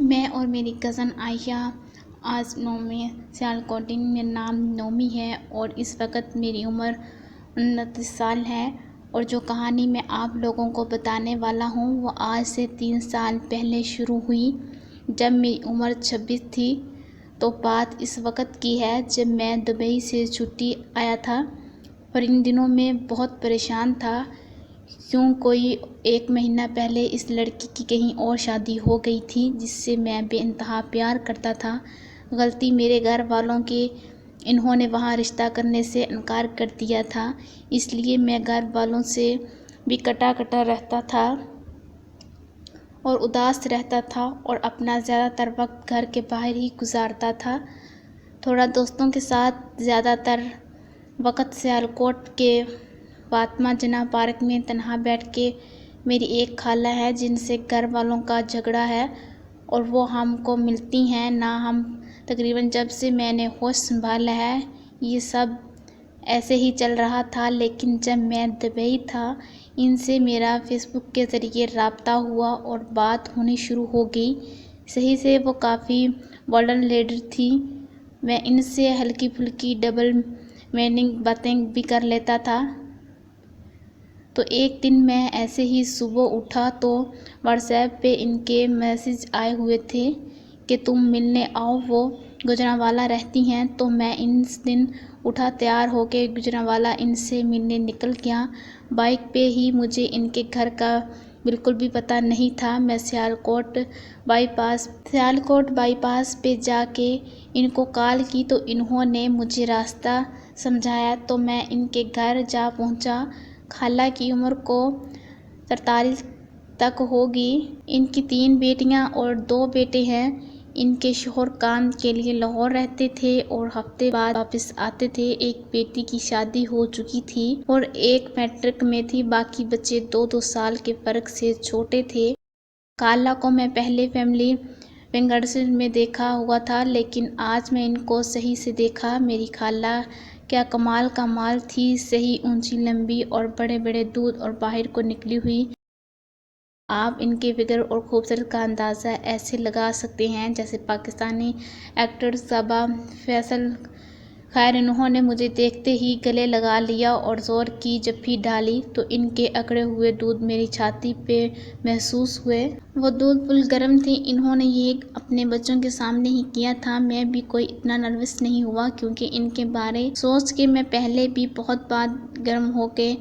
میں اور میری کزن عائشہ آج 9 سیالکوٹنگ میں نام نومی ہے اور اس وقت میری عمر 29 سال ہے، اور جو کہانی میں آپ لوگوں کو بتانے والا ہوں وہ آج سے 3 سال پہلے شروع ہوئی جب میری عمر 26 تھی۔ تو بات اس وقت کی ہے جب میں دبئی سے چھٹی آیا تھا اور ان دنوں میں بہت پریشان تھا کیوں کوئی 1 مہینہ پہلے اس لڑکی کی کہیں اور شادی ہو گئی تھی جس سے میں بے انتہا پیار کرتا تھا۔ غلطی میرے گھر والوں کی، انہوں نے وہاں رشتہ کرنے سے انکار کر دیا تھا، اس لیے میں گھر والوں سے بھی کٹا کٹا رہتا تھا اور اداس رہتا تھا اور اپنا زیادہ تر وقت گھر کے باہر ہی گزارتا تھا، تھوڑا دوستوں کے ساتھ، زیادہ تر وقت سیالکوٹ کے فاطمہ جناح پارک میں تنہا بیٹھ کے۔ میری ایک خالہ ہے جن سے گھر والوں کا جھگڑا ہے اور وہ ہم کو ملتی ہیں نہ۔ ہم تقریباً جب سے میں نے ہوش سنبھالا ہے یہ سب ایسے ہی چل رہا تھا، لیکن جب میں دبئی تھا ان سے میرا فیس بک کے ذریعے رابطہ ہوا اور بات ہونی شروع ہو گئی۔ صحیح سے وہ کافی بولڈ لیڈی تھی، میں ان سے ہلکی پھلکی ڈبل میننگ باتیں بھی کر لیتا تھا۔ تو ایک دن میں ایسے ہی صبح اٹھا تو واٹس ایپ پہ ان کے میسج آئے ہوئے تھے کہ تم ملنے آؤ، وہ گوجرانوالہ رہتی ہیں۔ تو میں اس دن اٹھا، تیار ہو کے گوجرانوالہ ان سے ملنے نکل گیا۔ بائک پہ ہی، مجھے ان کے گھر کا بالکل بھی پتہ نہیں تھا۔ میں سیالکوٹ بائی پاس پہ جا کے ان کو کال کی تو انہوں نے مجھے راستہ سمجھایا تو میں ان کے گھر جا پہنچا۔ خالہ کی عمر کو 43 تک ہوگی۔ ان کی 3 بیٹیاں اور 2 بیٹے ہیں۔ ان کے شوہر کام کے لیے لاہور رہتے تھے اور ہفتے بعد واپس آتے تھے۔ ایک بیٹی کی شادی ہو چکی تھی اور ایک میٹرک میں تھی، باقی بچے 2 سال کے فرق سے چھوٹے تھے۔ خالہ کو میں پہلے فیملی فنکشن میں دیکھا ہوا تھا، لیکن آج میں ان کو صحیح سے دیکھا۔ میری خالہ کیا کمال کا مال تھی، صحیح اونچی لمبی اور بڑے بڑے دودھ اور باہر کو نکلی ہوئی۔ آپ ان کے فگر اور خوبصورت کا اندازہ ایسے لگا سکتے ہیں جیسے پاکستانی ایکٹر صبا فیصل۔ خیر، انہوں نے مجھے دیکھتے ہی گلے لگا لیا اور زور کی جھپی ڈالی تو ان کے اکڑے ہوئے دودھ میری چھاتی پہ محسوس ہوئے۔ وہ دودھ فل گرم تھے۔ انہوں نے یہ اپنے بچوں کے سامنے ہی کیا تھا۔ میں بھی کوئی اتنا نروس نہیں ہوا کیونکہ ان کے بارے سوچ کے میں پہلے بھی بہت بار گرم ہو کے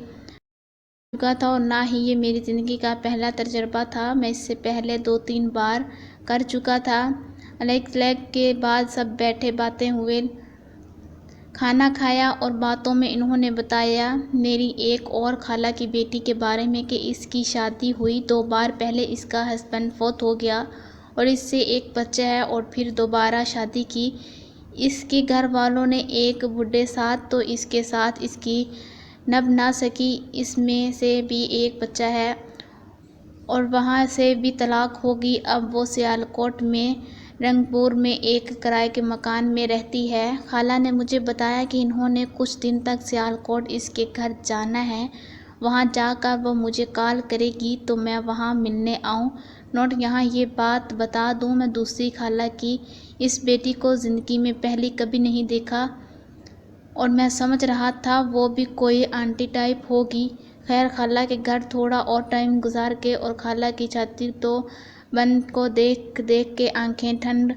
چکا تھا اور نہ ہی یہ میری زندگی کا پہلا تجربہ تھا، میں اس سے پہلے 2-3 بار کر چکا تھا۔ لیگ کے بعد سب بیٹھے، باتیں ہوئیں، کھانا کھایا اور باتوں میں انہوں نے بتایا میری ایک اور خالہ کی بیٹی کے بارے میں کہ اس کی شادی ہوئی 2 بار پہلے، اس کا ہسبینڈ فوت ہو گیا اور اس سے ایک بچہ ہے اور پھر دوبارہ شادی کی۔ اس کے گھر والوں نے ایک بڈھے ساتھ، تو اس کے ساتھ اس کی نبھ نہ سکی، اس میں سے بھی ایک بچہ ہے اور وہاں سے بھی طلاق ہو گئی۔ اب وہ سیالکوٹ میں رنگ پور میں ایک کرائے کے مکان میں رہتی ہے۔ خالہ نے مجھے بتایا کہ انہوں نے کچھ دن تک سیالکوٹ اس کے گھر جانا ہے، وہاں جا کر وہ مجھے کال کرے گی تو میں وہاں ملنے آؤں۔ نوٹ، یہاں یہ بات بتا دوں، میں دوسری خالہ کی اس بیٹی کو زندگی میں پہلے کبھی نہیں دیکھا اور میں سمجھ رہا تھا وہ بھی کوئی آنٹی ٹائپ ہوگی۔ خیر، خالہ کے گھر تھوڑا اور ٹائم گزار کے اور خالہ کی چھاتی تو بند کو دیکھ دیکھ کے آنکھیں ٹھنڈ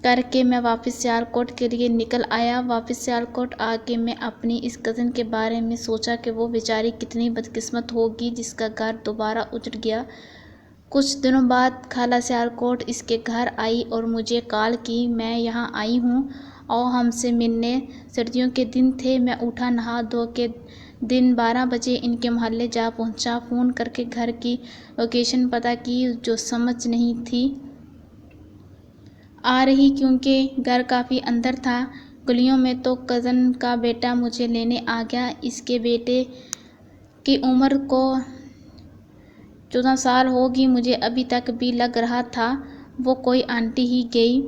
کر کے میں واپس سیالکوٹ کے لیے نکل آیا۔ واپس سیالکوٹ آ کے میں اپنی اس کزن کے بارے میں سوچا کہ وہ بیچاری کتنی بدقسمت ہوگی جس کا گھر دوبارہ اجڑ گیا۔ کچھ دنوں بعد خالہ سیالکوٹ اس کے گھر آئی اور مجھے کال کی، میں یہاں آئی ہوں، آؤ ہم سے ملنے۔ سردیوں کے دن تھے، میں اٹھا، نہا دھو کے دن 12 بجے ان کے محلے جا پہنچا۔ فون کر کے گھر کی لوکیشن پتہ کی جو سمجھ نہیں تھی آ رہی کیونکہ گھر کافی اندر تھا گلیوں میں، تو کزن کا بیٹا مجھے لینے آ گیا۔ اس کے بیٹے کی عمر کو 14 سال ہوگی، مجھے ابھی تک بھی لگ رہا تھا وہ کوئی آنٹی ہی گئی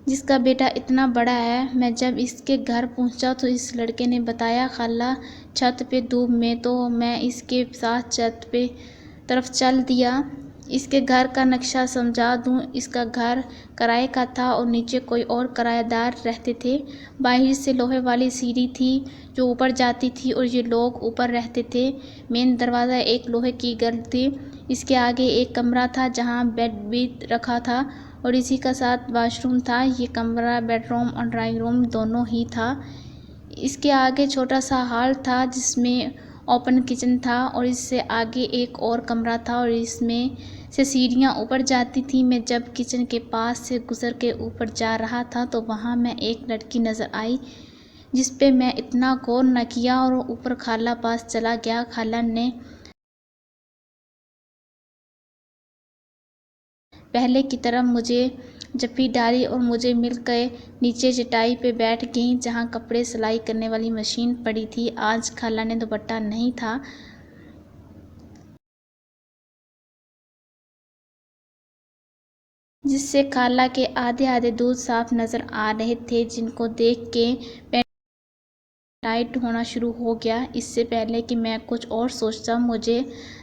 جس کا بیٹا اتنا بڑا ہے۔ میں جب اس کے گھر پہنچا تو اس لڑکے نے بتایا خالہ چھت پہ دھوپ میں، تو میں اس کے ساتھ چھت پہ طرف چل دیا۔ اس کے گھر کا نقشہ سمجھا دوں۔ اس کا گھر کرائے کا تھا اور نیچے کوئی اور کرایہ دار رہتے تھے۔ باہر سے لوہے والی سیڑھی تھی جو اوپر جاتی تھی اور یہ لوگ اوپر رہتے تھے۔ مین دروازہ ایک لوہے کی گرل تھی۔ اس کے آگے ایک کمرہ تھا جہاں بیڈ بھی رکھا تھا اور اسی کا ساتھ واش روم تھا۔ یہ کمرہ بیڈ روم اور ڈرائنگ روم دونوں ہی تھا۔ اس کے آگے چھوٹا سا ہال تھا جس میں اوپن کچن تھا اور اس سے آگے ایک اور کمرہ تھا اور اس میں سے سیڑھیاں اوپر جاتی تھیں۔ میں جب کچن کے پاس سے گزر کے اوپر جا رہا تھا تو وہاں میں ایک لڑکی نظر آئی جس پہ میں اتنا غور نہ کیا اور اوپر خالہ پاس چلا گیا۔ خالہ نے پہلے کی طرح مجھے جپی ڈالی اور مجھے مل کے نیچے چٹائی پہ بیٹھ گئیں جہاں کپڑے سلائی کرنے والی مشین پڑی تھی۔ آج خالہ نے دوپٹہ نہیں تھا جس سے خالہ کے آدھے آدھے دودھ صاف نظر آ رہے تھے جن کو دیکھ کے ٹائٹ ہونا شروع ہو گیا۔ اس سے پہلے کہ میں کچھ اور سوچتا مجھے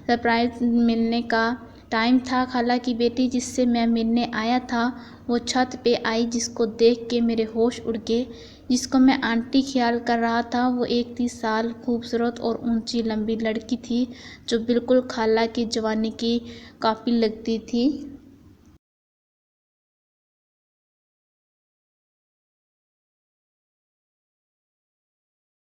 سرپرائز ملنے کا ٹائم تھا۔ خالہ کی بیٹی جس سے میں ملنے آیا تھا وہ چھت پہ آئی جس کو دیکھ کے میرے ہوش اڑ گئے۔ جس کو میں آنٹی خیال کر رہا تھا وہ ایک 30 سال خوبصورت اور اونچی لمبی لڑکی تھی جو بالکل خالہ کی جوانی کی کاپی لگتی تھی۔